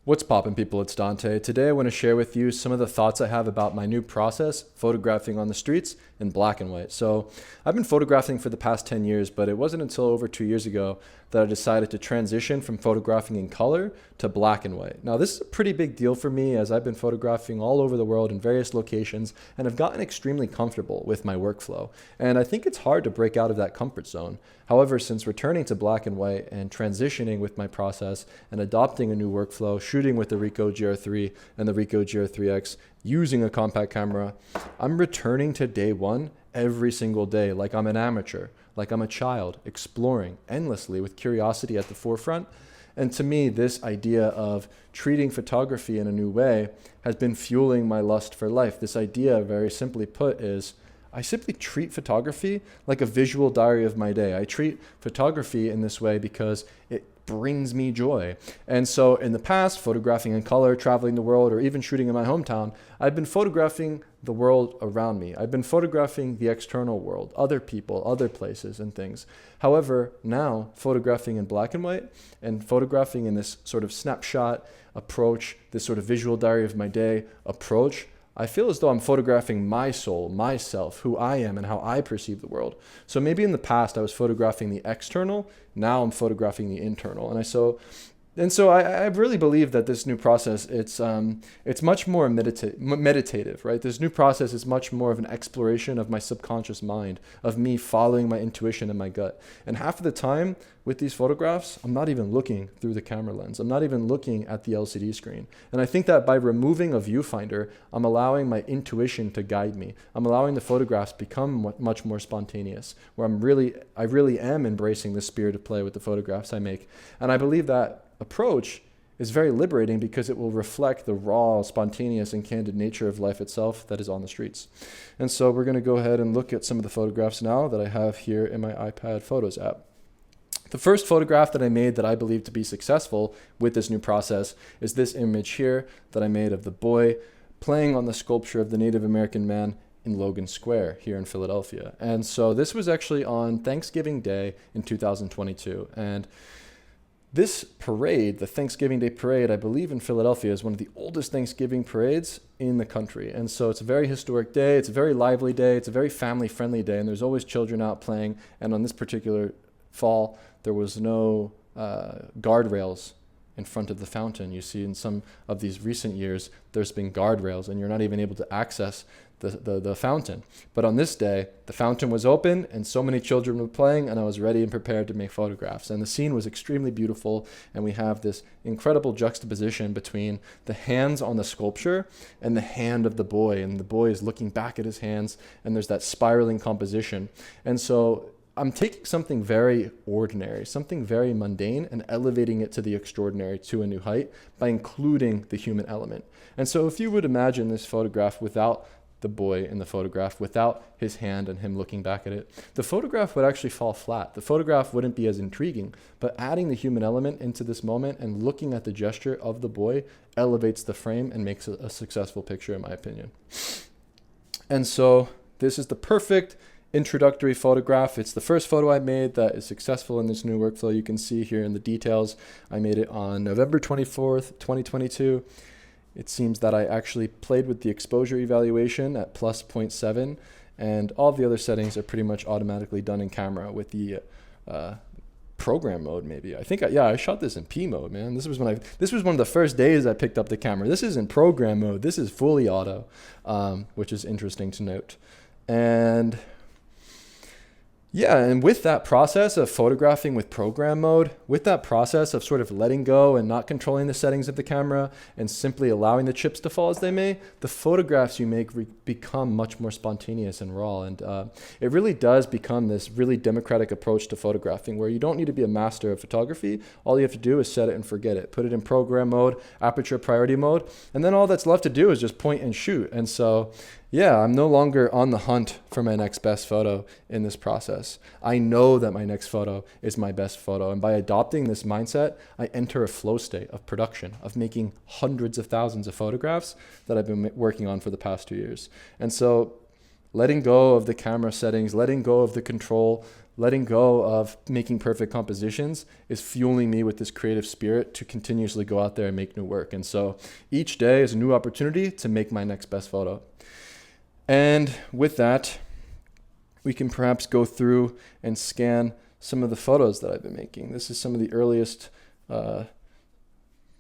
What's poppin', people? It's Dante. Today I want to share with you some of the thoughts I have about my new process, photographing on the streets in black and white. So I've been photographing for the past 10 years, but it wasn't until over 2 years ago that I decided to transition from photographing in color to black and white. Now this is a pretty big deal for me, as I've been photographing all over the world in various locations and have gotten extremely comfortable with my workflow. And I think it's hard to break out of that comfort zone. However, since returning to black and white and transitioning with my process and adopting a new workflow, shooting with the Ricoh GR3 and the Ricoh GR3X, using a compact camera, I'm returning to day one every single day like I'm an amateur, like I'm a child, exploring endlessly with curiosity at the forefront. And to me, this idea of treating photography in a new way has been fueling my lust for life. This idea, very simply put, is I simply treat photography like a visual diary of my day. I treat photography in this way because it brings me joy. And so in the past, photographing in color, traveling the world, or even shooting in my hometown, I've been photographing the world around me. I've been photographing the external world, other people, other places and things. However, now photographing in black and white and photographing in this sort of snapshot approach, this sort of visual diary of my day approach, I feel as though I'm photographing my soul, myself, who I am and how I perceive the world. So maybe in the past I was photographing the external, now I'm photographing the internal. And so I really believe that this new process, it's much more meditative, right? This new process is much more of an exploration of my subconscious mind, of me following my intuition and my gut. And half of the time with these photographs, I'm not even looking through the camera lens. I'm not even looking at the LCD screen. And I think that by removing a viewfinder, I'm allowing my intuition to guide me. I'm allowing the photographs become much more spontaneous, where I really am embracing the spirit of play with the photographs I make. And I believe that approach is very liberating because it will reflect the raw, spontaneous, and candid nature of life itself that is on the streets. And so we're going to go ahead and look at some of the photographs now that I have here in my iPad Photos app. The first photograph that I made that I believe to be successful with this new process is this image here that I made of the boy playing on the sculpture of the Native American man in Logan Square here in Philadelphia. And so this was actually on Thanksgiving Day in 2022. And this parade, the Thanksgiving Day parade, I believe in Philadelphia, is one of the oldest Thanksgiving parades in the country. And so it's a very historic day. It's a very lively day. It's a very family-friendly day. And there's always children out playing. And on this particular fall, there was no guardrails in front of the fountain. You see in some of these recent years, there's been guardrails and you're not even able to access the fountain. But on this day, the fountain was open and so many children were playing, and I was ready and prepared to make photographs. And the scene was extremely beautiful, and we have this incredible juxtaposition between the hands on the sculpture and the hand of the boy, and the boy is looking back at his hands, and there's that spiraling composition. And so I'm taking something very ordinary, something very mundane, and elevating it to the extraordinary, to a new height, by including the human element. And so if you would imagine this photograph without the boy in the photograph, without his hand and him looking back at it, the photograph would actually fall flat. The photograph wouldn't be as intriguing, but adding the human element into this moment and looking at the gesture of the boy elevates the frame and makes a successful picture, in my opinion. And so this is the perfect introductory photograph. It's the first photo I made that is successful in this new workflow. You can see here in the details, I made it on November 24th, 2022. It seems that I actually played with the exposure evaluation at plus 0.7, and all the other settings are pretty much automatically done in camera with the program mode. Maybe I shot this in P mode, man. This was one of the first days I picked up the camera. This is in program mode. This is fully auto, which is interesting to note. And yeah, and with that process of photographing with program mode, with that process of sort of letting go and not controlling the settings of the camera and simply allowing the chips to fall as they may, the photographs you make become much more spontaneous and raw. And it really does become this really democratic approach to photographing, where you don't need to be a master of photography. All you have to do is set it and forget it. Put it in program mode, aperture priority mode, and then all that's left to do is just point and shoot. And so yeah, I'm no longer on the hunt for my next best photo in this process. I know that my next photo is my best photo. And by adopting this mindset, I enter a flow state of production, of making hundreds of thousands of photographs that I've been working on for the past 2 years. And so letting go of the camera settings, letting go of the control, letting go of making perfect compositions is fueling me with this creative spirit to continuously go out there and make new work. And so each day is a new opportunity to make my next best photo. And with that, we can perhaps go through and scan some of the photos that I've been making. This is some of the earliest,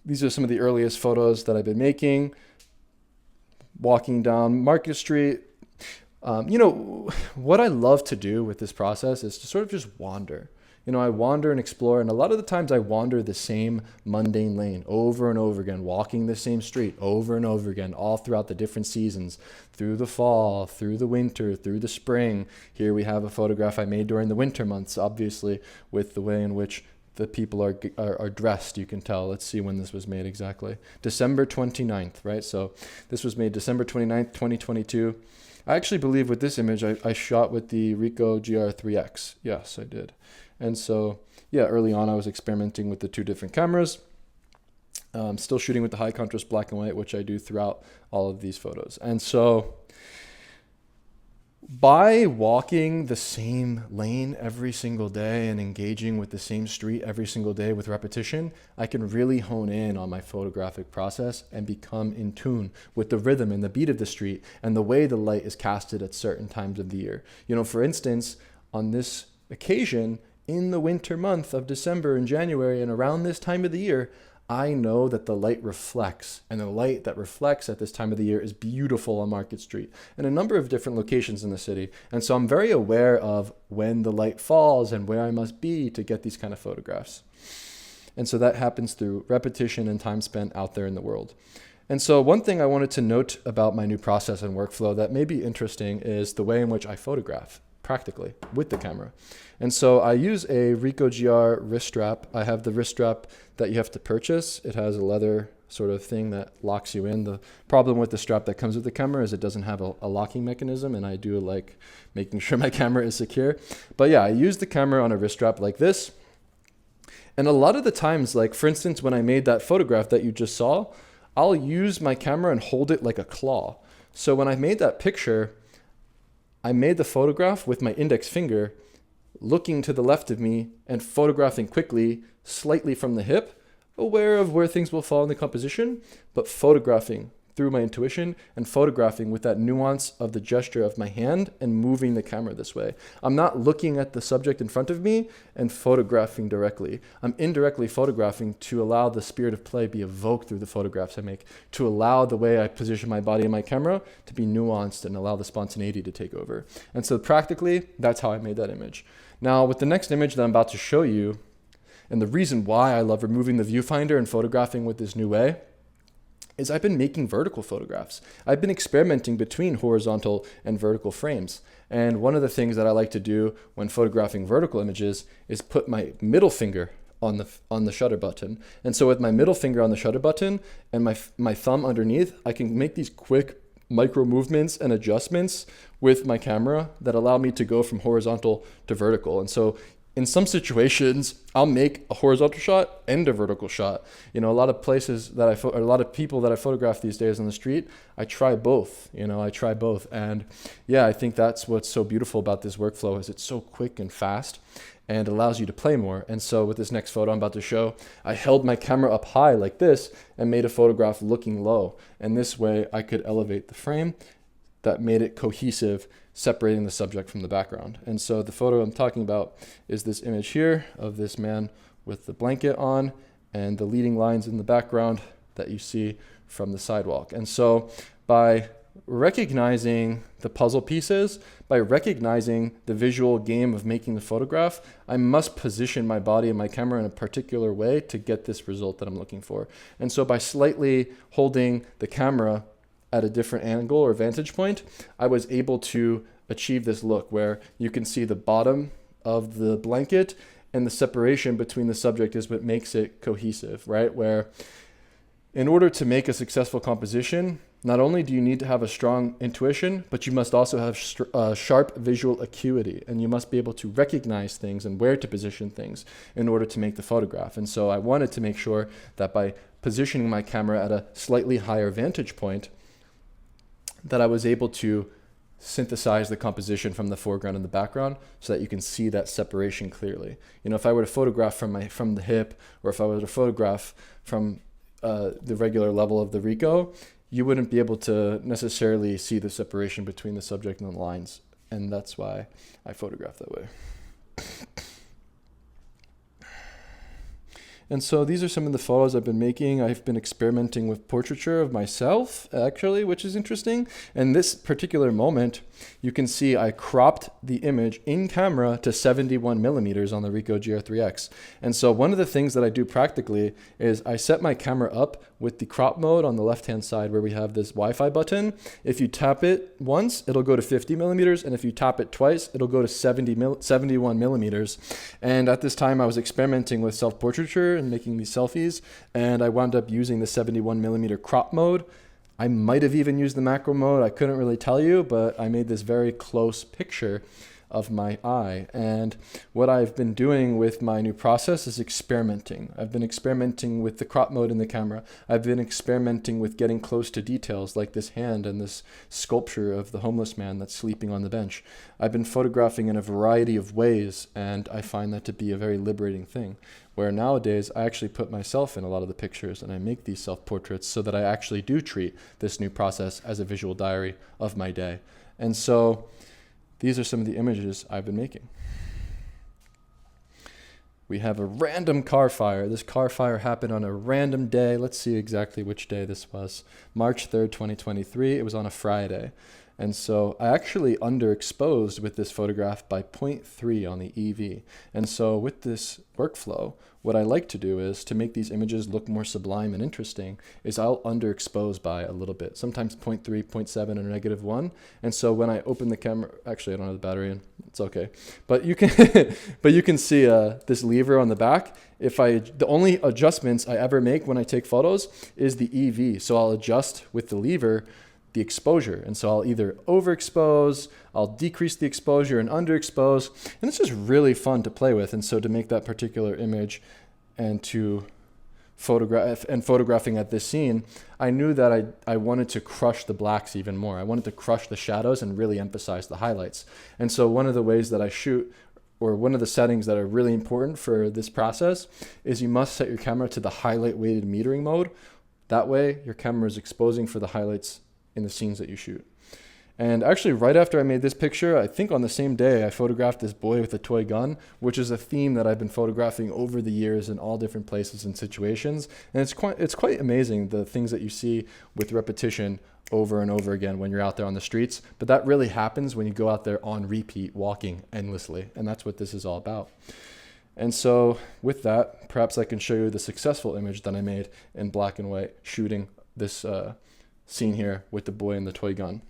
these are some of the earliest photos that I've been making. Walking down Market Street. What I love to do with this process is to sort of just wander. I wander and explore, and a lot of the times I wander the same mundane lane over and over again, walking the same street over and over again, all throughout the different seasons, through the fall, through the winter, through the spring. Here we have a photograph I made during the winter months, obviously, with the way in which the people are dressed, you can tell. Let's see when this was made exactly. December 29th, right? So this was made December 29th, 2022. I actually believe with this image, I shot with the Ricoh GR3X. Yes, I did. And so, yeah, early on I was experimenting with the two different cameras. Still shooting with the high contrast black and white, which I do throughout all of these photos. And so by walking the same lane every single day and engaging with the same street every single day with repetition, I can really hone in on my photographic process and become in tune with the rhythm and the beat of the street and the way the light is casted at certain times of the year. For instance, on this occasion, in the winter month of December and January and around this time of the year, I know that the light reflects, and the light that reflects at this time of the year is beautiful on Market Street and a number of different locations in the city. And so I'm very aware of when the light falls and where I must be to get these kind of photographs. And so that happens through repetition and time spent out there in the world. And so one thing I wanted to note about my new process and workflow that may be interesting is the way in which I photograph practically with the camera. And so I use a Ricoh GR wrist strap. I have the wrist strap that you have to purchase. It has a leather sort of thing that locks you in. The problem with the strap that comes with the camera is it doesn't have a locking mechanism, and I do like making sure my camera is secure. But yeah, I use the camera on a wrist strap like this. And a lot of the times, like for instance, when I made that photograph that you just saw, I'll use my camera and hold it like a claw. So when I made that picture, I made the photograph with my index finger looking to the left of me and photographing quickly, slightly from the hip, aware of where things will fall in the composition, but photographing through my intuition and photographing with that nuance of the gesture of my hand and moving the camera this way. I'm not looking at the subject in front of me and photographing directly. I'm indirectly photographing to allow the spirit of play be evoked through the photographs I make, to allow the way I position my body and my camera to be nuanced and allow the spontaneity to take over. And so practically, that's how I made that image. Now, with the next image that I'm about to show you, and the reason why I love removing the viewfinder and photographing with this new way, is I've been making vertical photographs. I've been experimenting between horizontal and vertical frames. And one of the things that I like to do when photographing vertical images is put my middle finger on the shutter button. And so with my middle finger on the shutter button and my thumb underneath, I can make these quick micro movements and adjustments with my camera that allow me to go from horizontal to vertical. And so in some situations, I'll make a horizontal shot and a vertical shot. A lot of places that a lot of people that I photograph these days on the street, I try both. And yeah, I think that's what's so beautiful about this workflow is it's so quick and fast and allows you to play more. And so with this next photo I'm about to show, I held my camera up high like this and made a photograph looking low. And this way I could elevate the frame that made it cohesive, separating the subject from the background. And so the photo I'm talking about is this image here of this man with the blanket on and the leading lines in the background that you see from the sidewalk. And so by recognizing the puzzle pieces, by recognizing the visual game of making the photograph, I must position my body and my camera in a particular way to get this result that I'm looking for. And so by slightly holding the camera at a different angle or vantage point, I was able to achieve this look where you can see the bottom of the blanket and the separation between the subject is what makes it cohesive, right? Where in order to make a successful composition, not only do you need to have a strong intuition, but you must also have sharp visual acuity, and you must be able to recognize things and where to position things in order to make the photograph. And so I wanted to make sure that by positioning my camera at a slightly higher vantage point, that I was able to synthesize the composition from the foreground and the background so that you can see that separation clearly. You know, if I were to photograph from the hip, or if I were to photograph from the regular level of the Rico, you wouldn't be able to necessarily see the separation between the subject and the lines. And that's why I photograph that way. And so these are some of the photos I've been making. I've been experimenting with portraiture of myself, actually, which is interesting. And this particular moment, you can see I cropped the image in camera to 71 millimeters on the Ricoh GR3X. And so one of the things that I do practically is I set my camera up with the crop mode on the left-hand side where we have this Wi-Fi button. If you tap it once, it'll go to 50 millimeters. And if you tap it twice, it'll go to 71 millimeters. And at this time, I was experimenting with self-portraiture and making these selfies. And I wound up using the 71 millimeter crop mode. I might have even used the macro mode. I couldn't really tell you, but I made this very close picture of my eye. And what I've been doing with my new process is experimenting. I've been experimenting with the crop mode in the camera. I've been experimenting with getting close to details like this hand and this sculpture of the homeless man that's sleeping on the bench. I've been photographing in a variety of ways, and I find that to be a very liberating thing. Where nowadays I actually put myself in a lot of the pictures and I make these self-portraits so that I actually do treat this new process as a visual diary of my day. And so these are some of the images I've been making. We have a random car fire. This car fire happened on a random day. Let's see exactly which day this was. March 3rd, 2023. It was on a Friday. And so I actually underexposed with this photograph by 0.3 on the EV. And so with this workflow, what I like to do is to make these images look more sublime and interesting is I'll underexpose by a little bit, sometimes 0.3, 0.7, or -1. And so when I open the camera, actually I don't have the battery in, it's okay. But you can, but you can see this lever on the back. The only adjustments I ever make when I take photos is the EV. So I'll adjust with the lever the exposure. And so I'll either overexpose, I'll decrease the exposure and underexpose. And it's just really fun to play with. And so to make that particular image and to photographing at this scene, I knew that I wanted to crush the blacks even more. I wanted to crush the shadows and really emphasize the highlights. And so one of the ways that I shoot, or one of the settings that are really important for this process, is you must set your camera to the highlight weighted metering mode. That way your camera is exposing for the highlights in the scenes that you shoot. And actually right after I made this picture, I think on the same day, I photographed this boy with a toy gun, which is a theme that I've been photographing over the years in all different places and situations. And it's quite amazing the things that you see with repetition over and over again when you're out there on the streets. But that really happens when you go out there on repeat, walking endlessly. And that's what this is all about. And so with that, perhaps I can show you the successful image that I made in black and white, shooting this scene here with the boy and the toy gun.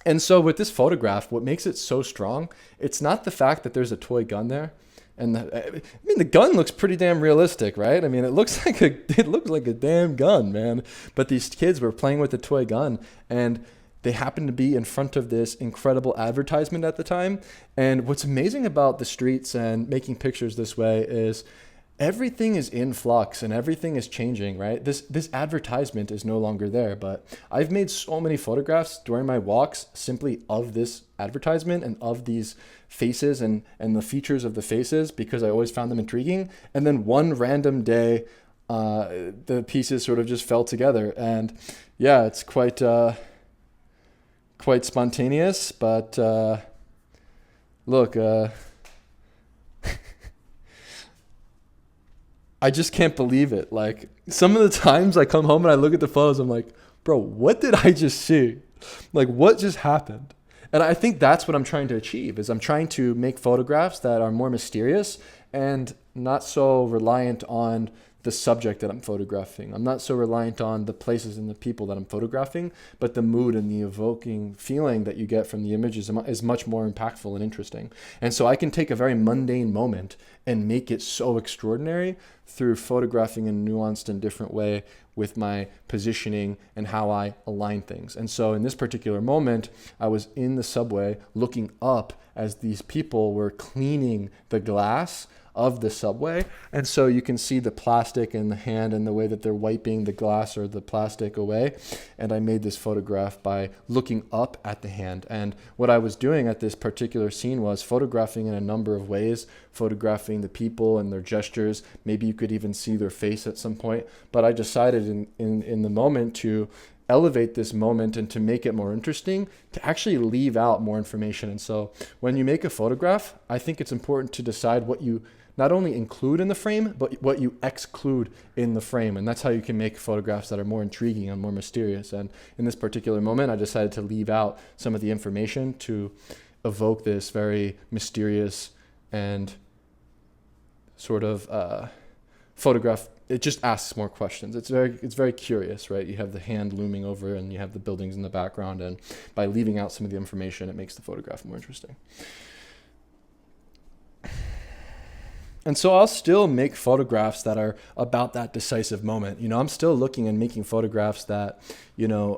And so with this photograph, what makes it so strong, it's not the fact that there's a toy gun there. And the gun looks pretty damn realistic, right? I mean, it looks like a damn gun, man. But these kids were playing with the toy gun, and they happened to be in front of this incredible advertisement at the time. And what's amazing about the streets and making pictures this way is everything is in flux and everything is changing, right? This advertisement is no longer there, but I've made so many photographs during my walks simply of this advertisement and of these faces and the features of the faces because I always found them intriguing. And then one random day, the pieces sort of just fell together. And yeah, it's quite spontaneous, but look, I just can't believe it. Like some of the times I come home and I look at the photos, I'm like, bro, what did I just see? Like what just happened? And I think that's what I'm trying to achieve is I'm trying to make photographs that are more mysterious and not so reliant on the subject that I'm photographing. I'm not so reliant on the places and the people that I'm photographing, but the mood and the evoking feeling that you get from the images is much more impactful and interesting. And so I can take a very mundane moment and make it so extraordinary through photographing in a nuanced and different way with my positioning and how I align things. And so in this particular moment, I was in the subway looking up as these people were cleaning the glass of the subway. And so you can see the plastic in the hand and the way that they're wiping the glass or the plastic away. And I made this photograph by looking up at the hand. And what I was doing at this particular scene was photographing in a number of ways, photographing the people and their gestures. Maybe you could even see their face at some point. But I decided in the moment to elevate this moment and to make it more interesting, to actually leave out more information. And so when you make a photograph, I think it's important to decide what you not only include in the frame, but what you exclude in the frame. And that's how you can make photographs that are more intriguing and more mysterious. And in this particular moment, I decided to leave out some of the information to evoke this very mysterious and sort of photograph. It just asks more questions. It's very curious, right? You have the hand looming over and you have the buildings in the background, and by leaving out some of the information, it makes the photograph more interesting. And so I'll still make photographs that are about that decisive moment. I'm still looking and making photographs that,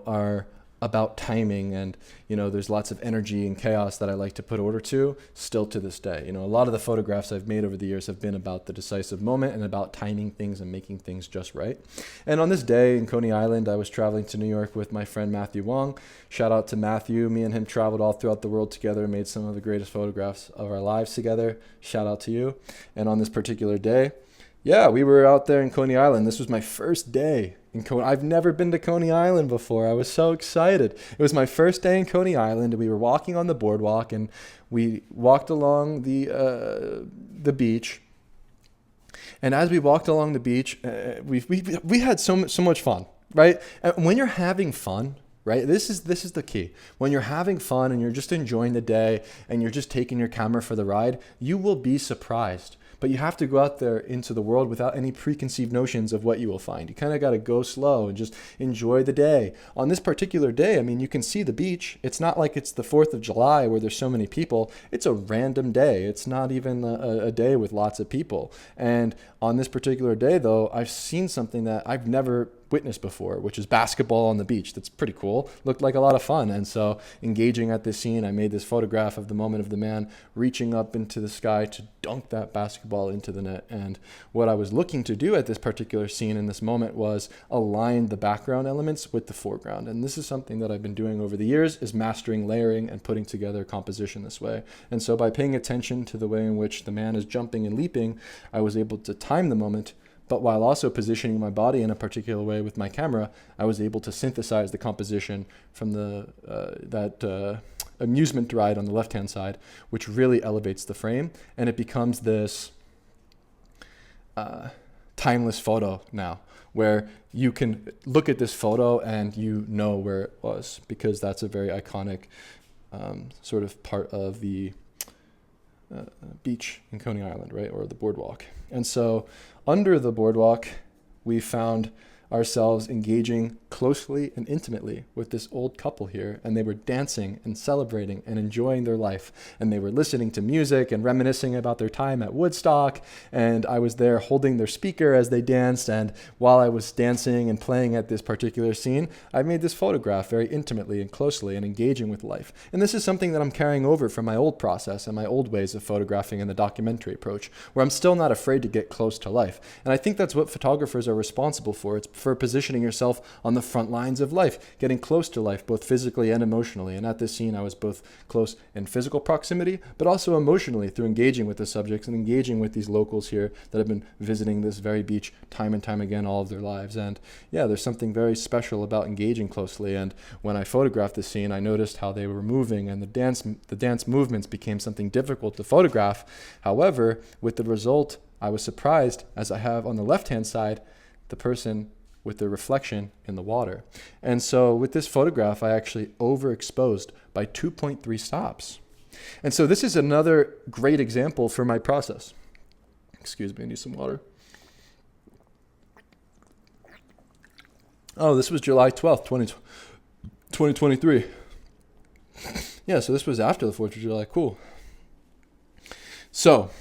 are about timing, and there's lots of energy and chaos that I like to put order to still to this day. A lot of the photographs I've made over the years have been about the decisive moment and about timing things and making things just right. And on this day in Coney Island, I was traveling to New York with my friend Matthew Wong. Shout out to Matthew. Me and him traveled all throughout the world together, made some of the greatest photographs of our lives together. Shout out to you. And on this particular day, we were out there in Coney Island. This was my first day in Coney. I've never been to Coney Island before. I was so excited. It was my first day in Coney Island, and we were walking on the boardwalk, and we walked along the beach. And as we walked along the beach, we had so much fun, right? And when you're having fun, right? This is the key. When you're having fun and you're just enjoying the day and you're just taking your camera for the ride, you will be surprised. But you have to go out there into the world without any preconceived notions of what you will find. You kind of got to go slow and just enjoy the day. On this particular day, you can see the beach. It's not like it's the 4th of July where there's so many people. It's a random day. It's not even a day with lots of people. And on this particular day, though, I've seen something that I've never witnessed before, which is basketball on the beach. That's pretty cool. Looked like a lot of fun. And so engaging at this scene, I made this photograph of the moment of the man reaching up into the sky to dunk that basketball into the net. And what I was looking to do at this particular scene in this moment was align the background elements with the foreground. And this is something that I've been doing over the years, is mastering layering and putting together composition this way. And so by paying attention to the way in which the man is jumping and leaping, I was able to time the moment. But while also positioning my body in a particular way with my camera, I was able to synthesize the composition from that amusement ride on the left-hand side, which really elevates the frame. And it becomes this timeless photo now, where you can look at this photo and you know where it was, because that's a very iconic sort of part of the beach in Coney Island, right? Or the boardwalk. And so under the boardwalk, we found ourselves engaging closely and intimately with this old couple here, and they were dancing and celebrating and enjoying their life, and they were listening to music and reminiscing about their time at Woodstock, and I was there holding their speaker as they danced. And while I was dancing and playing at this particular scene, I made this photograph very intimately and closely and engaging with life. And this is something that I'm carrying over from my old process and my old ways of photographing in the documentary approach, where I'm still not afraid to get close to life. And I think that's what photographers are responsible for. It's for positioning yourself on the front lines of life, getting close to life, both physically and emotionally. And at this scene, I was both close in physical proximity, but also emotionally through engaging with the subjects and engaging with these locals here that have been visiting this very beach time and time again all of their lives. And there's something very special about engaging closely. And when I photographed this scene, I noticed how they were moving, and the dance movements became something difficult to photograph. However, with the result, I was surprised, as I have on the left-hand side, the person with the reflection in the water. And so with this photograph, I actually overexposed by 2.3 stops. And so this is another great example for my process. Excuse me, I need some water. Oh, this was July 12th, 2023. Yeah, so this was after the 4th of July. Cool. So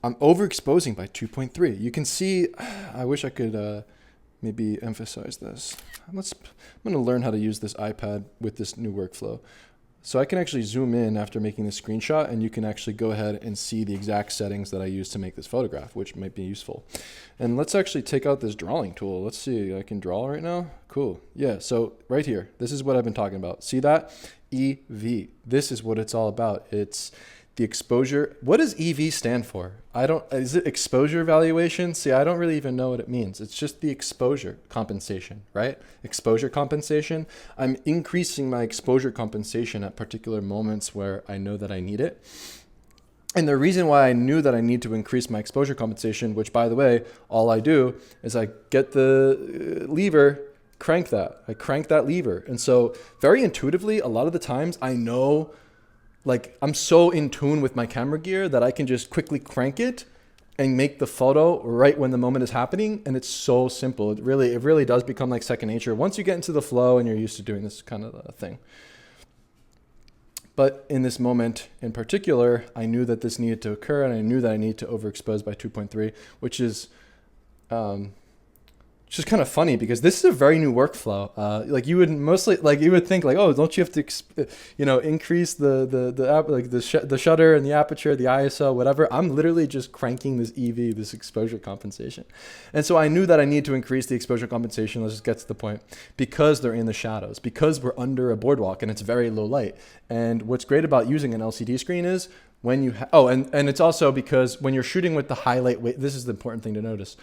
I'm overexposing by 2.3. You can see, I wish I could maybe emphasize this. I'm going to learn how to use this iPad with this new workflow. So I can actually zoom in after making the screenshot, and you can actually go ahead and see the exact settings that I used to make this photograph, which might be useful. And let's actually take out this drawing tool. Let's see, I can draw right now. Cool. Yeah, so right here, this is what I've been talking about. See that? EV. This is what it's all about. It's the exposure. What does EV stand for? Is it exposure evaluation? See, I don't really even know what it means. It's just the exposure compensation, right? Exposure compensation. I'm increasing my exposure compensation at particular moments where I know that I need it. And the reason why I knew that I need to increase my exposure compensation, which by the way, all I do is I get the lever, crank that. I crank that lever. And so very intuitively, a lot of the times I know, like I'm so in tune with my camera gear that I can just quickly crank it and make the photo right when the moment is happening. And it's so simple. It really does become like second nature once you get into the flow and you're used to doing this kind of thing. But in this moment in particular, I knew that this needed to occur, and I knew that I needed to overexpose by 2.3, which is just kind of funny because this is a very new workflow. Like you would mostly, like you would think like, oh, don't you have to, increase the shutter and the aperture, the ISO, whatever. I'm literally just cranking this EV, this exposure compensation. And so I knew that I need to increase the exposure compensation. Let's just get to the point, because they're in the shadows, because we're under a boardwalk and it's very low light. And what's great about using an LCD screen is when you, and it's also because when you're shooting with the highlight weight, this is the important thing to notice.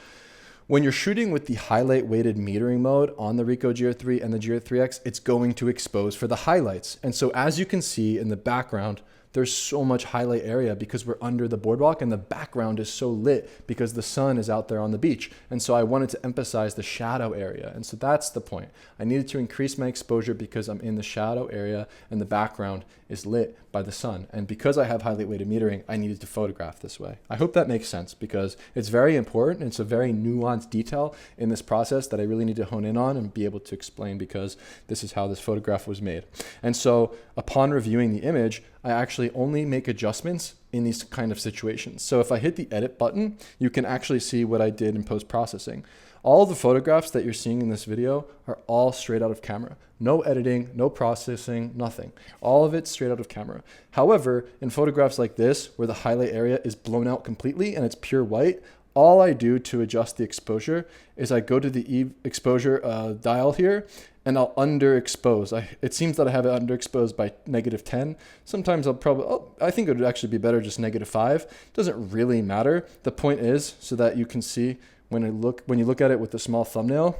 When you're shooting with the highlight weighted metering mode on the Ricoh GR3 and the GR3X, it's going to expose for the highlights. And so as you can see in the background, there's so much highlight area because we're under the boardwalk and the background is so lit because the sun is out there on the beach. And so I wanted to emphasize the shadow area. And so that's the point. I needed to increase my exposure because I'm in the shadow area and the background is lit by the sun. And because I have highlight weighted metering, I needed to photograph this way. I hope that makes sense because it's very important. It's a very nuanced detail in this process that I really need to hone in on and be able to explain because this is how this photograph was made. And so upon reviewing the image, I actually only make adjustments in these kind of situations. So if I hit the edit button, you can actually see what I did in post-processing. All the photographs that you're seeing in this video are all straight out of camera. No editing, no processing, nothing. All of it straight out of camera. However, in photographs like this, where the highlight area is blown out completely and it's pure white, all I do to adjust the exposure is I go to the exposure dial here and I'll underexpose. It seems that I have it underexposed by -10. Sometimes I think it would actually be better just -5. Doesn't really matter. The point is so that you can see when you look at it with the small thumbnail,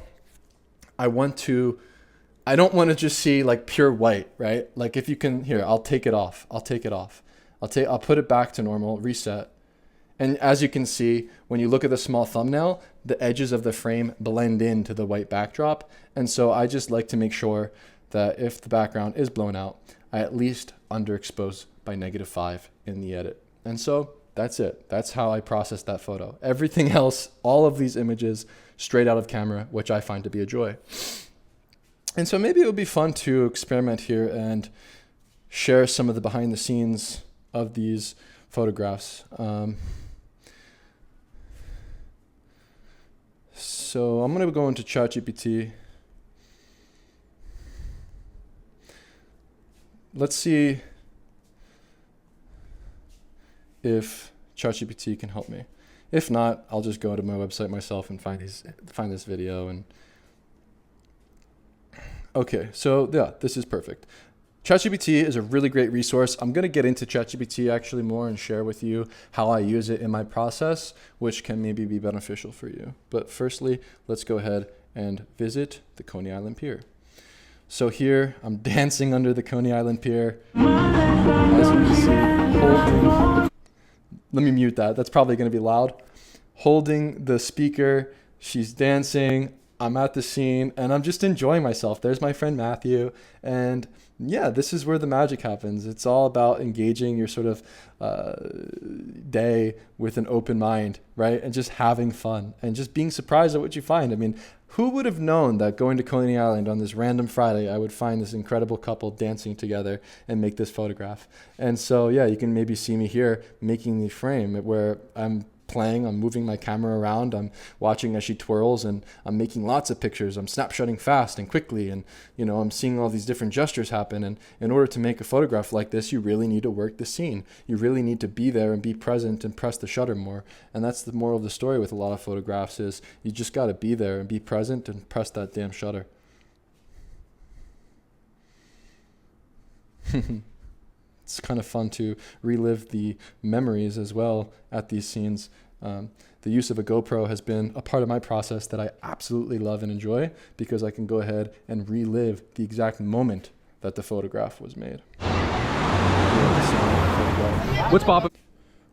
I don't want to just see like pure white, right? Like if you can, here, I'll take it off. I'll put it back to normal, reset. And as you can see, when you look at the small thumbnail, the edges of the frame blend into the white backdrop. And so I just like to make sure that if the background is blown out, I at least underexpose by -5 in the edit. And so that's it. That's how I process that photo. Everything else, all of these images, straight out of camera, which I find to be a joy. And so maybe it would be fun to experiment here and share some of the behind the scenes of these photographs. So I'm going to go into ChatGPT. Let's see if ChatGPT can help me. If not, I'll just go to my website myself and find this video. And okay, so yeah, this is perfect. ChatGPT is a really great resource. I'm going to get into ChatGPT actually more and share with you how I use it in my process, which can maybe be beneficial for you. But firstly, let's go ahead and visit the Coney Island Pier. So here, I'm dancing under the Coney Island Pier. As you can see, holding, let me mute that. That's probably going to be loud. Holding the speaker, she's dancing. I'm at the scene and I'm just enjoying myself. There's my friend Matthew. And yeah, this is where the magic happens. It's all about engaging your sort of day with an open mind, right? And just having fun and just being surprised at what you find. I mean, who would have known that going to Coney Island on this random Friday, I would find this incredible couple dancing together and make this photograph. And so, yeah, you can maybe see me here making the frame where I'm playing. I'm moving my camera around. I'm watching as she twirls, and I'm making lots of pictures. I'm snapshotting fast and quickly, and I'm seeing all these different gestures happen. And in order to make a photograph like this, you really need to work the scene. You really need to be there and be present and press the shutter more. And that's the moral of the story with a lot of photographs, is you just got to be there and be present and press that damn shutter. It's kind of fun to relive the memories as well at these scenes. The use of a GoPro has been a part of my process that I absolutely love and enjoy, because I can go ahead and relive the exact moment that the photograph was made. What's poppin'?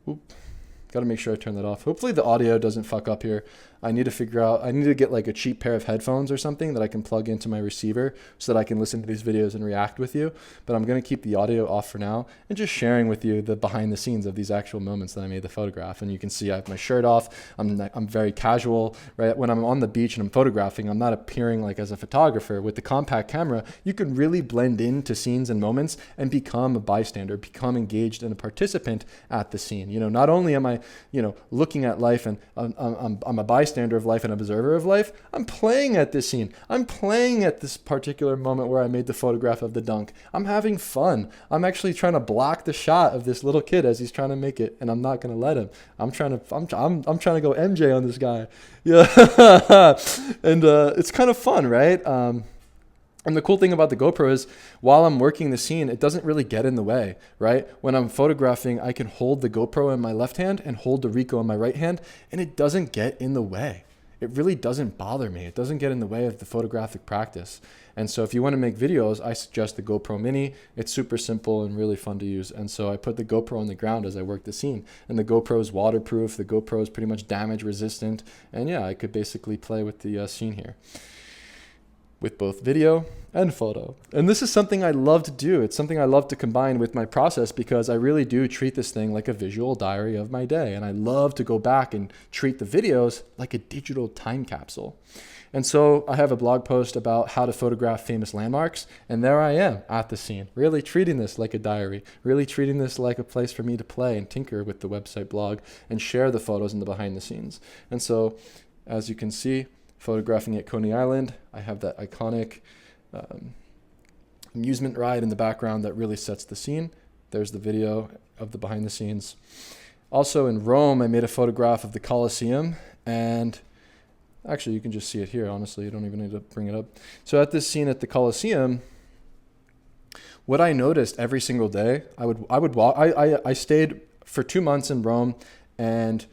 Got to make sure I turn that off. Hopefully the audio doesn't fuck up here. I need to get like a cheap pair of headphones or something that I can plug into my receiver so that I can listen to these videos and react with you. But I'm going to keep the audio off for now and just sharing with you the behind the scenes of these actual moments that I made the photograph. And you can see I have my shirt off. I'm very casual, right? When I'm on the beach and I'm photographing, I'm not appearing like as a photographer. With the compact camera, you can really blend into scenes and moments and become a bystander, become engaged and a participant at the scene. Not only am I, looking at life and I'm a bystander of life and observer of life, I'm playing at this scene. I'm playing at this particular moment where I made the photograph of the dunk. I'm having fun. I'm actually trying to block the shot of this little kid as he's trying to make it, and I'm not going to let him. I'm trying to go MJ on this guy. Yeah. And it's kind of fun, right? And the cool thing about the GoPro is while I'm working the scene, it doesn't really get in the way, right? When I'm photographing, I can hold the GoPro in my left hand and hold the Ricoh in my right hand, and it doesn't get in the way. It really doesn't bother me. It doesn't get in the way of the photographic practice. And so if you want to make videos, I suggest the GoPro Mini. It's super simple and really fun to use. And so I put the GoPro on the ground as I work the scene. And the GoPro is waterproof. The GoPro is pretty much damage resistant. And yeah, I could basically play with the scene here, with both video and photo. And this is something I love to do. It's something I love to combine with my process, because I really do treat this thing like a visual diary of my day. And I love to go back and treat the videos like a digital time capsule. And so I have a blog post about how to photograph famous landmarks. And there I am at the scene, really treating this like a diary, really treating this like a place for me to play and tinker with the website blog and share the photos and the behind the scenes. And so, as you can see, photographing at Coney Island, I have that iconic amusement ride in the background that really sets the scene. There's the video of the behind the scenes. Also in Rome, I made a photograph of the Colosseum, and actually you can just see it here, honestly, you don't even need to bring it up. So at this scene at the Colosseum, what I noticed every single day, I would walk. I stayed for 2 months in Rome, and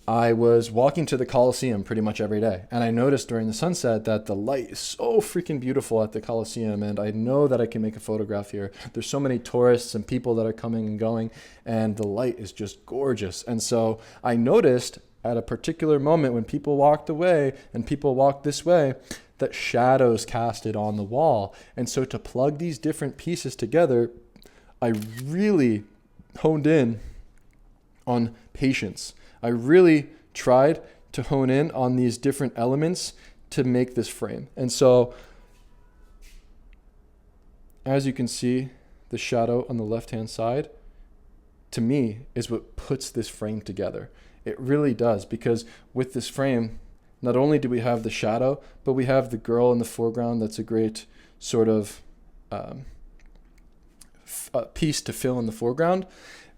I was walking to the Colosseum pretty much every day. And I noticed during the sunset that the light is so freaking beautiful at the Colosseum. And I know that I can make a photograph here. There's so many tourists and people that are coming and going, and the light is just gorgeous. And so I noticed at a particular moment when people walked away and people walked this way, that shadows casted on the wall. And so to plug these different pieces together, I really honed in on patience. I really tried to hone in on these different elements to make this frame. And so, as you can see, the shadow on the left-hand side, to me, is what puts this frame together. It really does, because with this frame, not only do we have the shadow, but we have the girl in the foreground. That's a great sort of piece to fill in the foreground,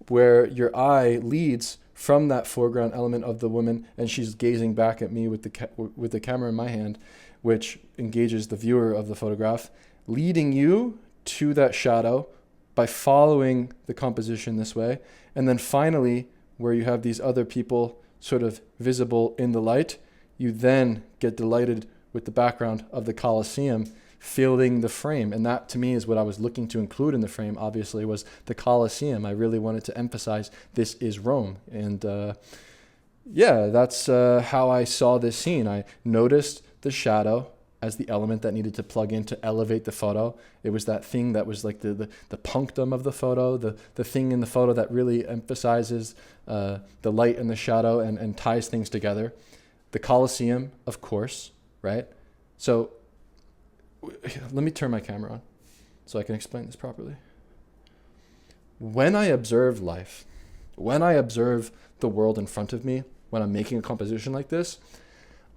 where your eye leads from that foreground element of the woman, and she's gazing back at me with the camera in my hand, which engages the viewer of the photograph, leading you to that shadow by following the composition this way. And then finally, where you have these other people sort of visible in the light, you then get delighted with the background of the Colosseum filling the frame. And that, to me, is what I was looking to include in the frame, obviously, was the Colosseum. I really wanted to emphasize this is Rome. And yeah, that's how I saw this scene. I noticed the shadow as the element that needed to plug in to elevate the photo. It was that thing that was like the punctum of the photo, the thing in the photo that really emphasizes the light and the shadow and ties things together. The Colosseum, of course, right? So let me turn my camera on so I can explain this properly. When I observe life, when I observe the world in front of me, when I'm making a composition like this,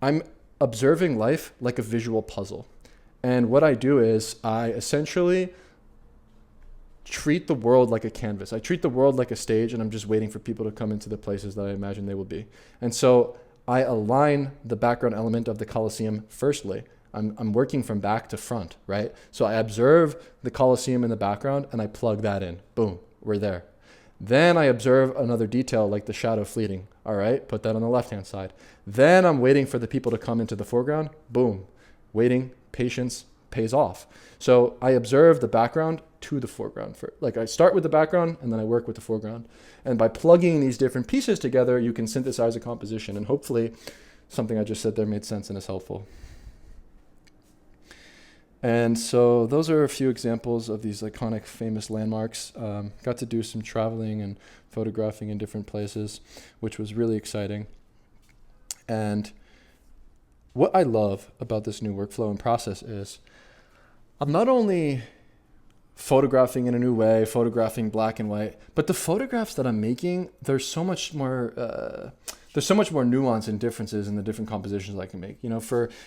I'm observing life like a visual puzzle. And what I do is I essentially treat the world like a canvas. I treat the world like a stage, and I'm just waiting for people to come into the places that I imagine they will be. And so I align the background element of the Colosseum firstly. I'm working from back to front, right? So I observe the Colosseum in the background and I plug that in. Boom, we're there. Then I observe another detail like the shadow fleeting. All right, put that on the left-hand side. Then I'm waiting for the people to come into the foreground. Boom, waiting, patience pays off. So I observe the background to the foreground. Like I start with the background and then I work with the foreground. And by plugging these different pieces together, you can synthesize a composition. And hopefully something I just said there made sense and is helpful. And so those are a few examples of these iconic, famous landmarks. Got to do some traveling and photographing in different places, which was really exciting. And what I love about this new workflow and process is I'm not only photographing in a new way, photographing black and white, but the photographs that I'm making, there's so much more nuance and differences in the different compositions I can make. You know,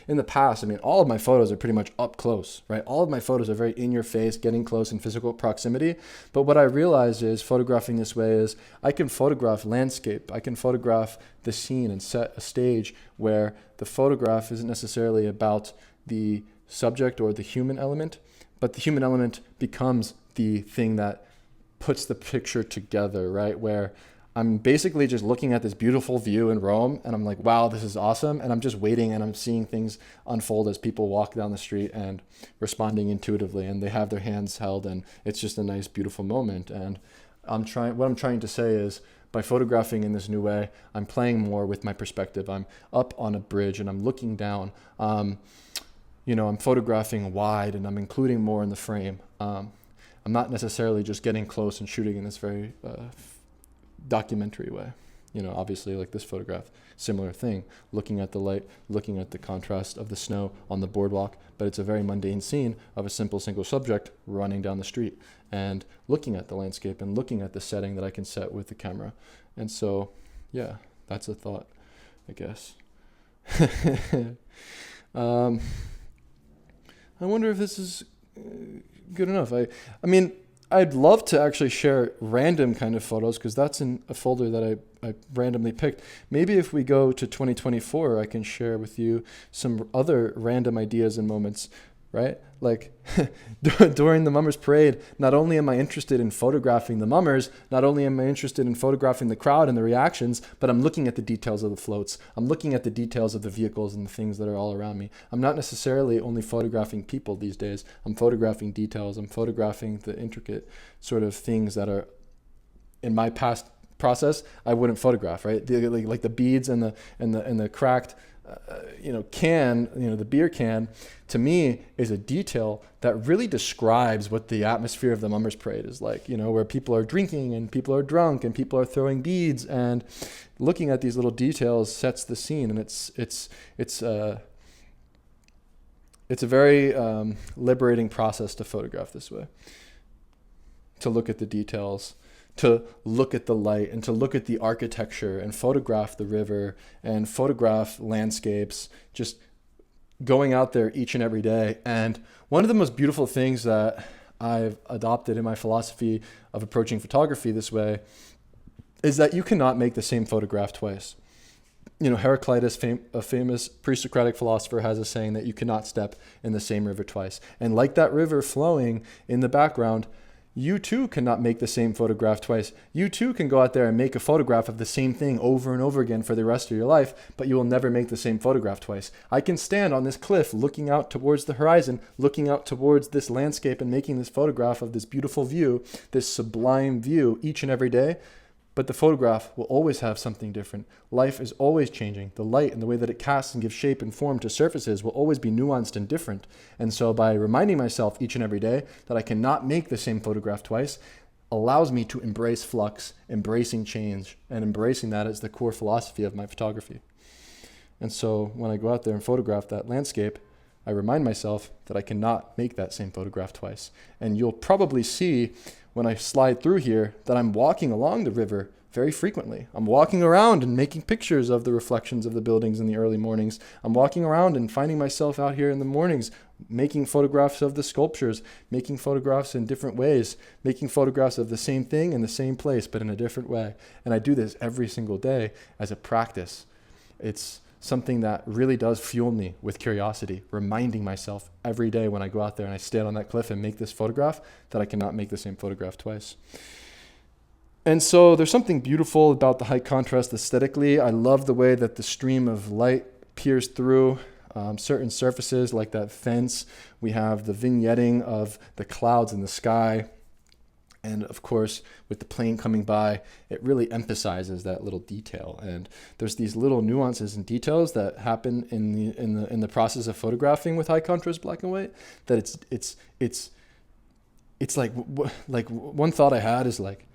in the past, I mean, all of my photos are pretty much up close, right? All of my photos are very in your face, getting close in physical proximity. But what I realized is photographing this way is I can photograph landscape. I can photograph the scene and set a stage where the photograph isn't necessarily about the subject or the human element, but the human element becomes the thing that puts the picture together, right? Where I'm basically just looking at this beautiful view in Rome and I'm like, wow, this is awesome. And I'm just waiting and I'm seeing things unfold as people walk down the street and responding intuitively, and they have their hands held, and it's just a nice, beautiful moment. And what I'm trying to say is by photographing in this new way, I'm playing more with my perspective. I'm up on a bridge and I'm looking down. I'm photographing wide and I'm including more in the frame. I'm not necessarily just getting close and shooting in this very documentary way. Obviously like this photograph, similar thing, looking at the light, looking at the contrast of the snow on the boardwalk, but it's a very mundane scene of a simple single subject running down the street and looking at the landscape and looking at the setting that I can set with the camera. And so, yeah, that's a thought, I guess. I wonder if this is good enough. I mean, I'd love to actually share random kind of photos because that's in a folder that I randomly picked. Maybe if we go to 2024, I can share with you some other random ideas and moments, right? Like during the Mummers Parade, not only am I interested in photographing the mummers, not only am I interested in photographing the crowd and the reactions, but I'm looking at the details of the floats. I'm looking at the details of the vehicles and the things that are all around me. I'm not necessarily only photographing people these days. I'm photographing details. I'm photographing the intricate sort of things that are in my past process I wouldn't photograph, right? Like the beads and the cracked the beer can, to me, is a detail that really describes what the atmosphere of the Mummers Parade is like, where people are drinking and people are drunk and people are throwing beads, and looking at these little details sets the scene. And it's a very liberating process to photograph this way, to look at the details, to look at the light, and to look at the architecture and photograph the river and photograph landscapes, just going out there each and every day. And one of the most beautiful things that I've adopted in my philosophy of approaching photography this way is that you cannot make the same photograph twice. Heraclitus, a famous pre-Socratic philosopher, has a saying that you cannot step in the same river twice. And like that river flowing in the background, you too cannot make the same photograph twice. You too can go out there and make a photograph of the same thing over and over again for the rest of your life, but you will never make the same photograph twice. I can stand on this cliff looking out towards the horizon, looking out towards this landscape and making this photograph of this beautiful view, this sublime view each and every day, but the photograph will always have something different. Life is always changing. The light and the way that it casts and gives shape and form to surfaces will always be nuanced and different. And so by reminding myself each and every day that I cannot make the same photograph twice allows me to embrace flux, embracing change, and embracing that as the core philosophy of my photography. And so when I go out there and photograph that landscape, I remind myself that I cannot make that same photograph twice. And you'll probably see when I slide through here that I'm walking along the river very frequently. I'm walking around and making pictures of the reflections of the buildings in the early mornings. I'm walking around and finding myself out here in the mornings, making photographs of the sculptures, making photographs in different ways, making photographs of the same thing in the same place, but in a different way. And I do this every single day as a practice. It's something that really does fuel me with curiosity, reminding myself every day when I go out there and I stand on that cliff and make this photograph that I cannot make the same photograph twice. And so there's something beautiful about the high contrast aesthetically. I love the way that the stream of light peers through certain surfaces like that fence. We have the vignetting of the clouds in the sky. And of course, with the plane coming by, it really emphasizes that little detail. And there's these little nuances and details that happen in the process of photographing with high contrast black and white. That it's like one thought I had is like,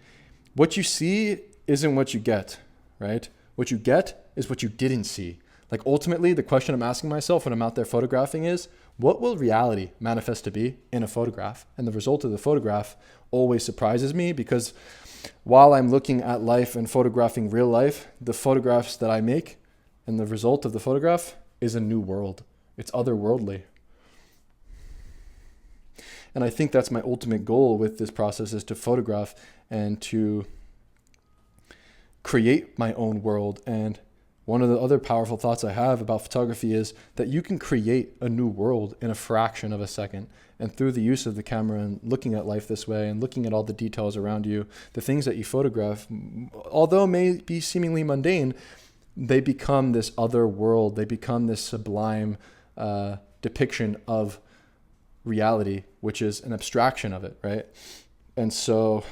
what you see isn't what you get, right? What you get is what you didn't see. Like ultimately, the question I'm asking myself when I'm out there photographing is, what will reality manifest to be in a photograph? And the result of the photograph always surprises me, because while I'm looking at life and photographing real life, the photographs that I make and the result of the photograph is a new world. It's otherworldly. And I think that's my ultimate goal with this process, is to photograph and to create my own world. And one of the other powerful thoughts I have about photography is that you can create a new world in a fraction of a second. And through the use of the camera and looking at life this way and looking at all the details around you, the things that you photograph, although may be seemingly mundane, they become this other world. They become this sublime depiction of reality, which is an abstraction of it, right? And so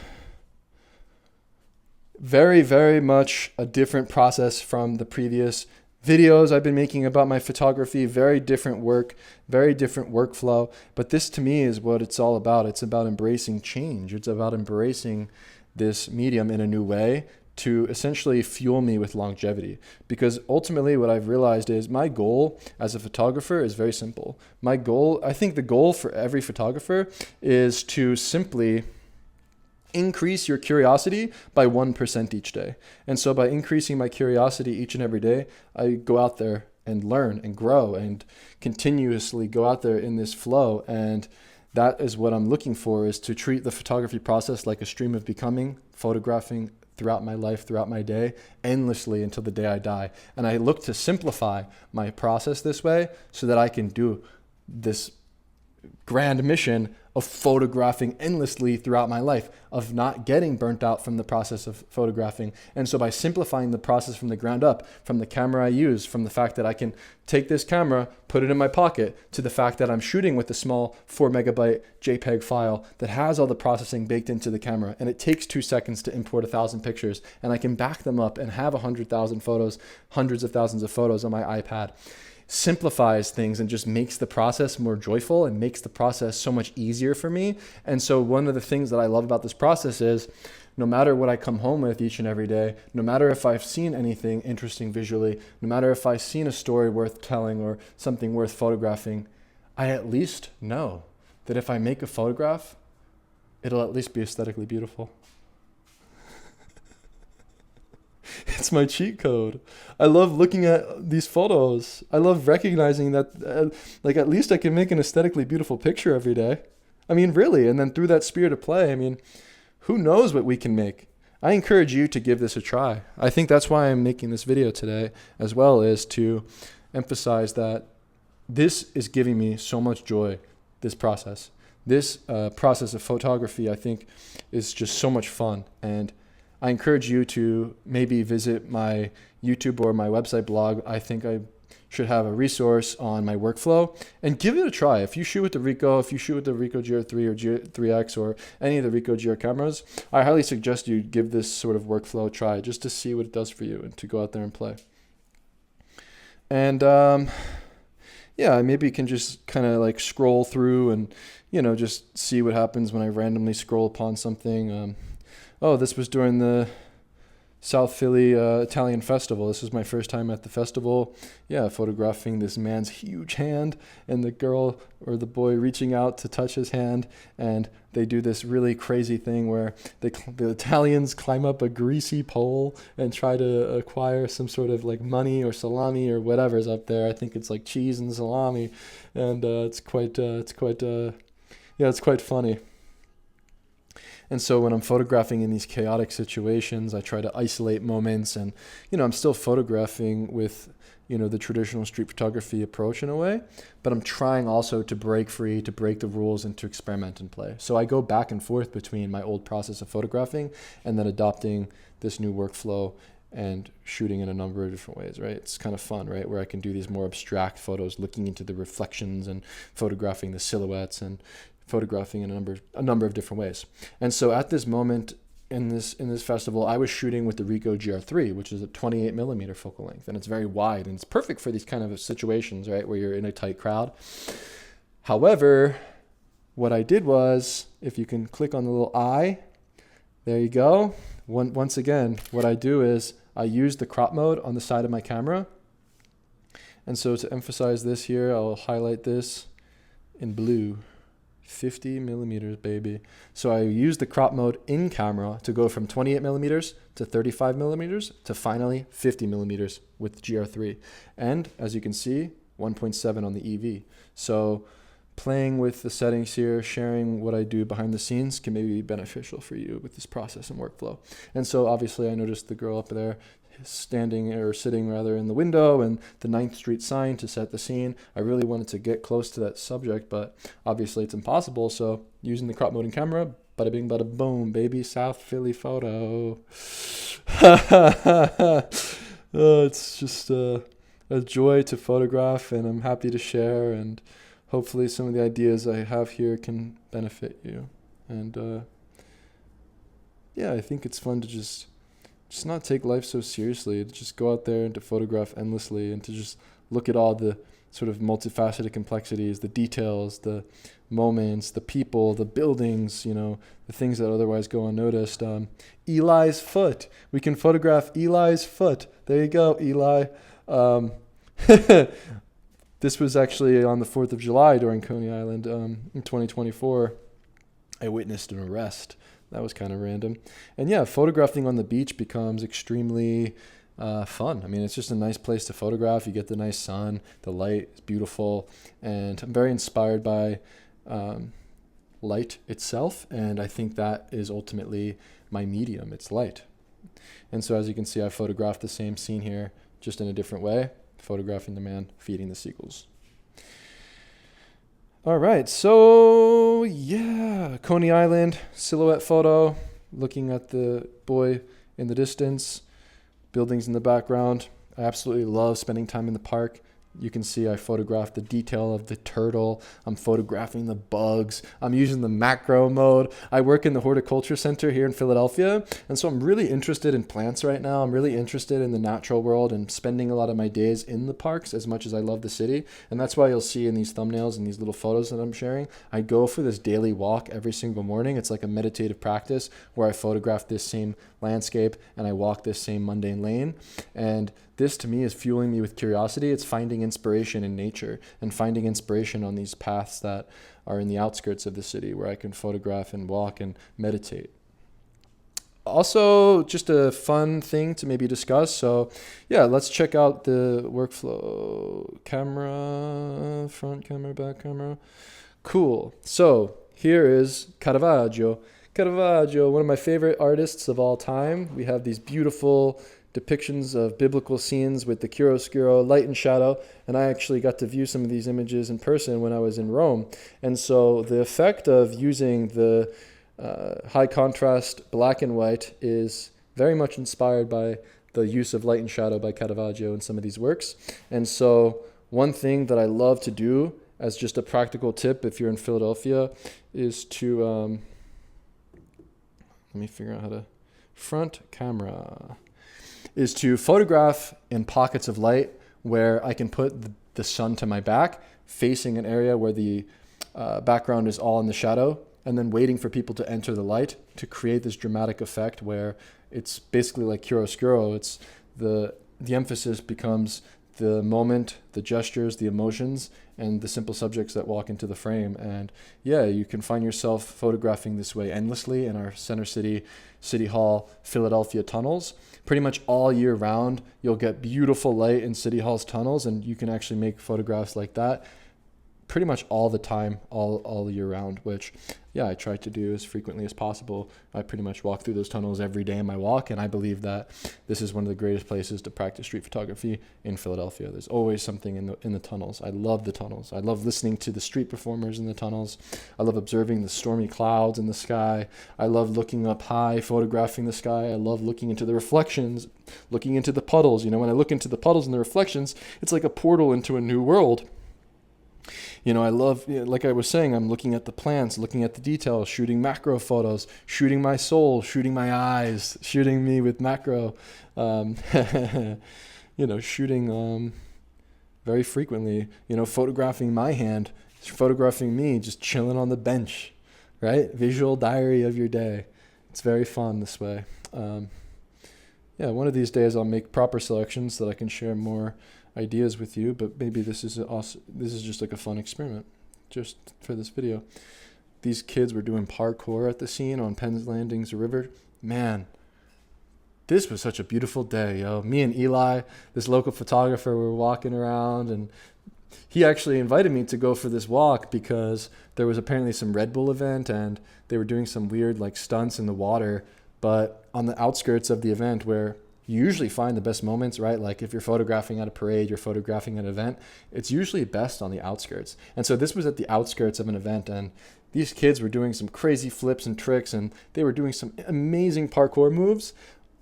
very, very much a different process from the previous videos I've been making about my photography. Very different work, very different workflow. But this to me is what it's all about. It's about embracing change. It's about embracing this medium in a new way to essentially fuel me with longevity. Because ultimately what I've realized is my goal as a photographer is very simple. My goal, I think the goal for every photographer is to simply increase your curiosity by 1% each day. And so by increasing my curiosity each and every day, I go out there and learn and grow and continuously go out there in this flow. And that is what I'm looking for, is to treat the photography process like a stream of becoming, photographing throughout my life, throughout my day, endlessly until the day I die. And I look to simplify my process this way so that I can do this grand mission of photographing endlessly throughout my life, of not getting burnt out from the process of photographing. And so by simplifying the process from the ground up, from the camera I use, from the fact that I can take this camera, put it in my pocket, to the fact that I'm shooting with a small 4 megabyte JPEG file that has all the processing baked into the camera, and it takes 2 seconds to import 1,000 pictures, and I can back them up and have 100,000 photos, hundreds of thousands of photos on my iPad. Simplifies things and just makes the process more joyful and makes the process so much easier for me. And so one of the things that I love about this process is no matter what I come home with each and every day, no matter if I've seen anything interesting visually, no matter if I've seen a story worth telling or something worth photographing, I at least know that if I make a photograph, it'll at least be aesthetically beautiful. It's my cheat code. I love looking at these photos. I love recognizing that, like, at least I can make an aesthetically beautiful picture every day. I mean, really. And then through that spirit of play, I mean, who knows what we can make? I encourage you to give this a try. I think that's why I'm making this video today, as well, is to emphasize that this is giving me so much joy, this process. This process of photography, I think, is just so much fun. And I encourage you to maybe visit my YouTube or my website blog. I think I should have a resource on my workflow, and give it a try. If you shoot with the Ricoh, if you shoot with the Ricoh GR3 or G3X or any of the Ricoh GR cameras, I highly suggest you give this sort of workflow a try just to see what it does for you and to go out there and play. And yeah, maybe you can just kind of like scroll through and, you know, just see what happens when I randomly scroll upon something. Oh, this was during the South Philly Italian festival. This is my first time at the festival. Yeah, photographing this man's huge hand and the girl or the boy reaching out to touch his hand, and they do this really crazy thing where the Italians climb up a greasy pole and try to acquire some sort of like money or salami or whatever's up there. I think it's like cheese and salami, and it's quite funny. And so when I'm photographing in these chaotic situations, I try to isolate moments, and, I'm still photographing with, the traditional street photography approach in a way, but I'm trying also to break free, to break the rules, and to experiment and play. So I go back and forth between my old process of photographing and then adopting this new workflow and shooting in a number of different ways, right? It's kind of fun, right? Where I can do these more abstract photos, looking into the reflections and photographing the silhouettes and photographing in a number of different ways. And so at this moment in this festival, I was shooting with the Ricoh GR3, which is a 28 millimeter focal length, and it's very wide, and it's perfect for these kind of situations, right, where you're in a tight crowd. However, what I did was, if you can click on the little eye, there you go. Once again, what I do is I use the crop mode on the side of my camera. And so to emphasize this here, I'll highlight this in blue. 50 millimeters, baby. So I use the crop mode in camera to go from 28 millimeters to 35 millimeters to finally 50 millimeters with GR3. And as you can see, 1.7 on the EV. So playing with the settings here, sharing what I do behind the scenes can maybe be beneficial for you with this process and workflow. And so obviously I noticed the girl up there sitting in the window, and the 9th Street sign to set the scene. I really wanted to get close to that subject, but obviously it's impossible. So using the crop mode in camera, bada bing, bada boom, baby, South Philly photo. It's just a joy to photograph, and I'm happy to share, and hopefully some of the ideas I have here can benefit you. And I think it's fun to just not take life so seriously, to just go out there and to photograph endlessly, and to just look at all the sort of multifaceted complexities, the details, the moments, the people, the buildings, the things that otherwise go unnoticed. Eli's foot. We can photograph Eli's foot. There you go, Eli. This was actually on the 4th of July during Coney Island in 2024. I witnessed an arrest. That was kind of random. And yeah, photographing on the beach becomes extremely fun. I mean, it's just a nice place to photograph. You get the nice sun, the light is beautiful, and I'm very inspired by light itself, and I think that is ultimately my medium. It's light. And so as you can see, I photographed the same scene here, just in a different way, photographing the man feeding the seagulls. All right, so yeah, Coney Island, silhouette photo, looking at the boy in the distance, buildings in the background. I absolutely love spending time in the park. You can see I photographed the detail of the turtle. I'm photographing the bugs. I'm using the macro mode. I work in the horticulture center here in Philadelphia, and so I'm really interested in plants right now. I'm really interested in the natural world and spending a lot of my days in the parks as much as I love the city. And that's why you'll see in these thumbnails and these little photos that I'm sharing, I go for this daily walk every single morning. It's like a meditative practice where I photograph this same landscape and I walk this same mundane lane. And this to me is fueling me with curiosity. It's finding inspiration in nature and finding inspiration on these paths that are in the outskirts of the city where I can photograph and walk and meditate. Also, just a fun thing to maybe discuss. So yeah, let's check out the workflow. Camera, front camera, back camera. Cool. So here is Caravaggio. Caravaggio, one of my favorite artists of all time. We have these beautiful depictions of biblical scenes with the chiaroscuro, light and shadow, and I actually got to view some of these images in person when I was in Rome. And so the effect of using the high contrast black and white is very much inspired by the use of light and shadow by Caravaggio in some of these works. And so one thing that I love to do as just a practical tip if you're in Philadelphia is to, let me figure out how to, front camera, is to photograph in pockets of light where I can put the sun to my back, facing an area where the background is all in the shadow, and then waiting for people to enter the light to create this dramatic effect where it's basically like chiaroscuro. It's the emphasis becomes the moment, the gestures, the emotions, and the simple subjects that walk into the frame. And yeah, you can find yourself photographing this way endlessly in our Center City Hall, Philadelphia tunnels. Pretty much all year round, you'll get beautiful light in City Hall's tunnels, and you can actually make photographs like that pretty much all the time, all year round, which, yeah, I try to do as frequently as possible. I pretty much walk through those tunnels every day in my walk, and I believe that this is one of the greatest places to practice street photography in Philadelphia. There's always something in the tunnels. I love the tunnels. I love listening to the street performers in the tunnels. I love observing the stormy clouds in the sky. I love looking up high, photographing the sky. I love looking into the reflections, looking into the puddles. You know, when I look into the puddles and the reflections, it's like a portal into a new world. You know, I love, like I was saying, I'm looking at the plants, looking at the details, shooting macro photos, shooting my soul, shooting my eyes, shooting me with macro, shooting very frequently, photographing my hand, photographing me just chilling on the bench, right? Visual diary of your day. It's very fun this way. One of these days I'll make proper selections so that I can share more ideas with you, but maybe this is just like a fun experiment just for this video. These kids were doing parkour at the scene on Penn's Landing's river. Man, this was such a beautiful day, yo. Me and Eli, this local photographer, were walking around, and he actually invited me to go for this walk because there was apparently some Red Bull event and they were doing some weird like stunts in the water, but on the outskirts of the event where you usually find the best moments, right? Like if you're photographing at a parade, you're photographing an event, it's usually best on the outskirts. And so this was at the outskirts of an event, and these kids were doing some crazy flips and tricks, and they were doing some amazing parkour moves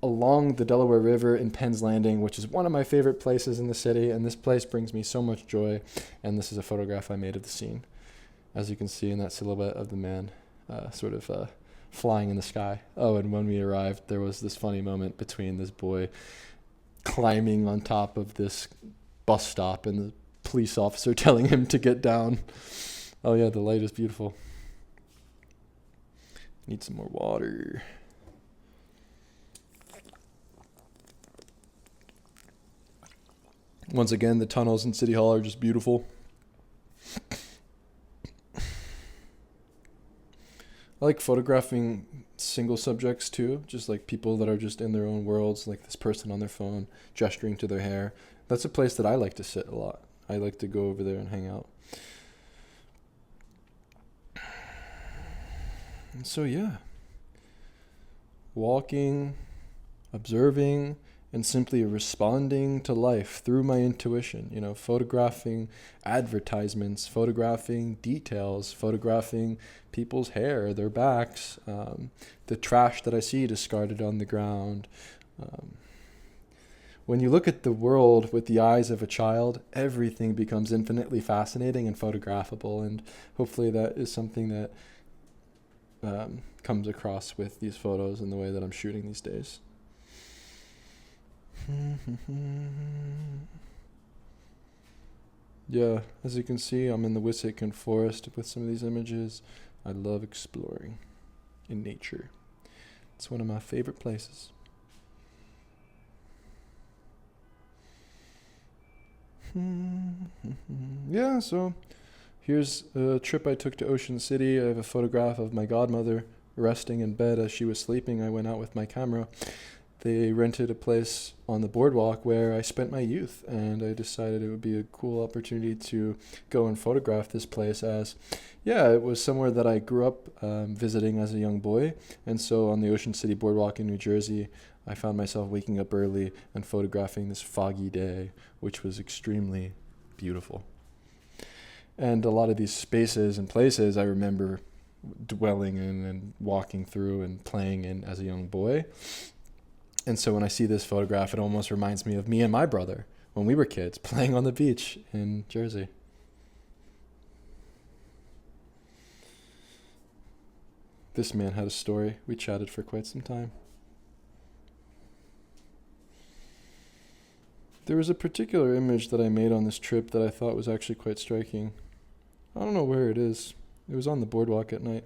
along the Delaware River in Penn's Landing, which is one of my favorite places in the city. And this place brings me so much joy. And this is a photograph I made of the scene. As you can see in that silhouette of the man, flying in the sky. Oh, and when we arrived, there was this funny moment between this boy climbing on top of this bus stop and the police officer telling him to get down. Oh yeah, the light is beautiful. Need some more water. Once again, the tunnels in City Hall are just beautiful. I like photographing single subjects too, just like people that are just in their own worlds, like this person on their phone gesturing to their hair. That's a place that I like to sit a lot. I like to go over there and hang out. And so yeah, walking, observing, and simply responding to life through my intuition, photographing advertisements, photographing details, photographing people's hair, their backs, the trash that I see discarded on the ground. When you look at the world with the eyes of a child, everything becomes infinitely fascinating and photographable, and hopefully that is something that comes across with these photos and the way that I'm shooting these days. Yeah, as you can see, I'm in the Wissahickon forest with some of these images. I love exploring in nature. It's one of my favorite places. Yeah, so here's a trip I took to Ocean City. I have a photograph of my godmother resting in bed as she was sleeping. I went out with my camera. They rented a place on the boardwalk where I spent my youth, and I decided it would be a cool opportunity to go and photograph this place as, it was somewhere that I grew up visiting as a young boy. And so on the Ocean City boardwalk in New Jersey, I found myself waking up early and photographing this foggy day, which was extremely beautiful. And a lot of these spaces and places I remember dwelling in and walking through and playing in as a young boy. And so when I see this photograph, it almost reminds me of me and my brother when we were kids playing on the beach in Jersey. This man had a story. We chatted for quite some time. There was a particular image that I made on this trip that I thought was actually quite striking. I don't know where it is. It was on the boardwalk at night.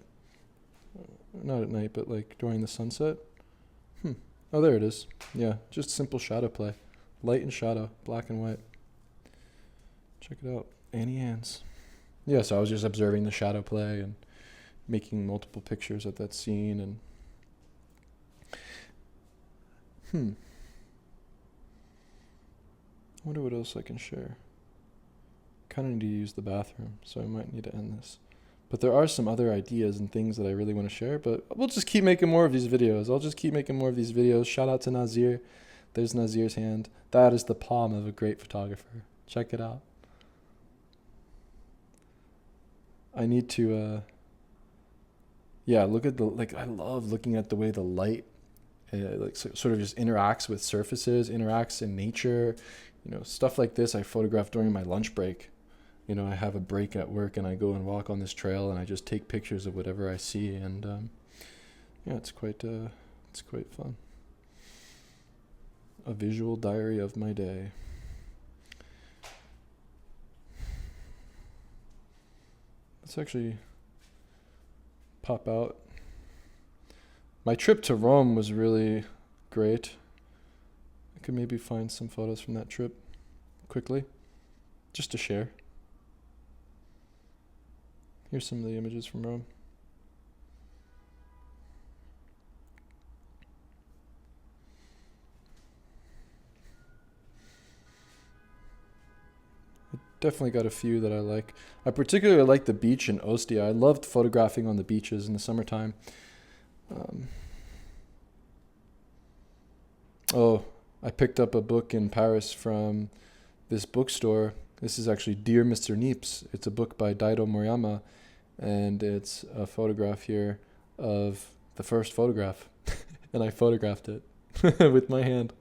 Not at night, but like during the sunset. Oh, there it is. Yeah, just simple shadow play. Light and shadow, black and white. Check it out. Annie Ann's. Yeah, so I was just observing the shadow play and making multiple pictures of that scene. And I wonder what else I can share. Kind of need to use the bathroom, so I might need to end this. But there are some other ideas and things that I really want to share, but we'll just keep making more of these videos. I'll just keep making more of these videos. Shout out to Nazir. There's Nazir's hand. That is the palm of a great photographer. Check it out. I need to, look at I love looking at the way the light, sort of just interacts with surfaces, interacts in nature. Stuff like this I photograph during my lunch break. I have a break at work and I go and walk on this trail and I just take pictures of whatever I see, and it's quite fun. A visual diary of my day. Let's actually pop out. My trip to Rome was really great. I could maybe find some photos from that trip quickly, just to share. Here's some of the images from Rome. I definitely got a few that I like. I particularly like the beach in Ostia. I loved photographing on the beaches in the summertime. I picked up a book in Paris from this bookstore. This is actually Dear Mr. Niepce. It's a book by Daido Moriyama, and it's a photograph here of the first photograph. And I photographed it with my hand.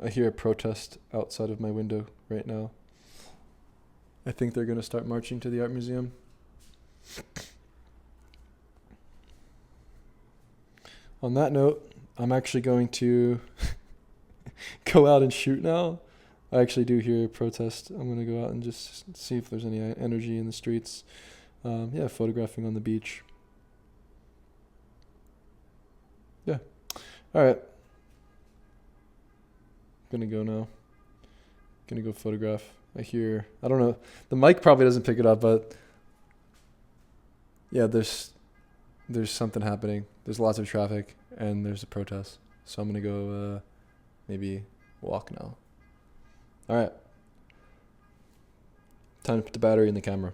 I hear a protest outside of my window right now. I think they're going to start marching to the art museum. On that note, I'm actually going to go out and shoot now. I actually do hear a protest. I'm going to go out and just see if there's any energy in the streets. Photographing on the beach. Yeah. All right. Gonna go now. Gonna go photograph. I don't know. The mic probably doesn't pick it up, but yeah, there's something happening. There's lots of traffic and there's a protest. So I'm gonna go maybe walk now. All right. Time to put the battery in the camera.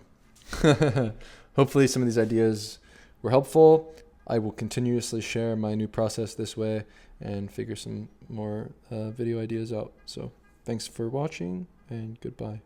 Hopefully some of these ideas were helpful. I will continuously share my new process this way and figure some more video ideas out. So thanks for watching and goodbye.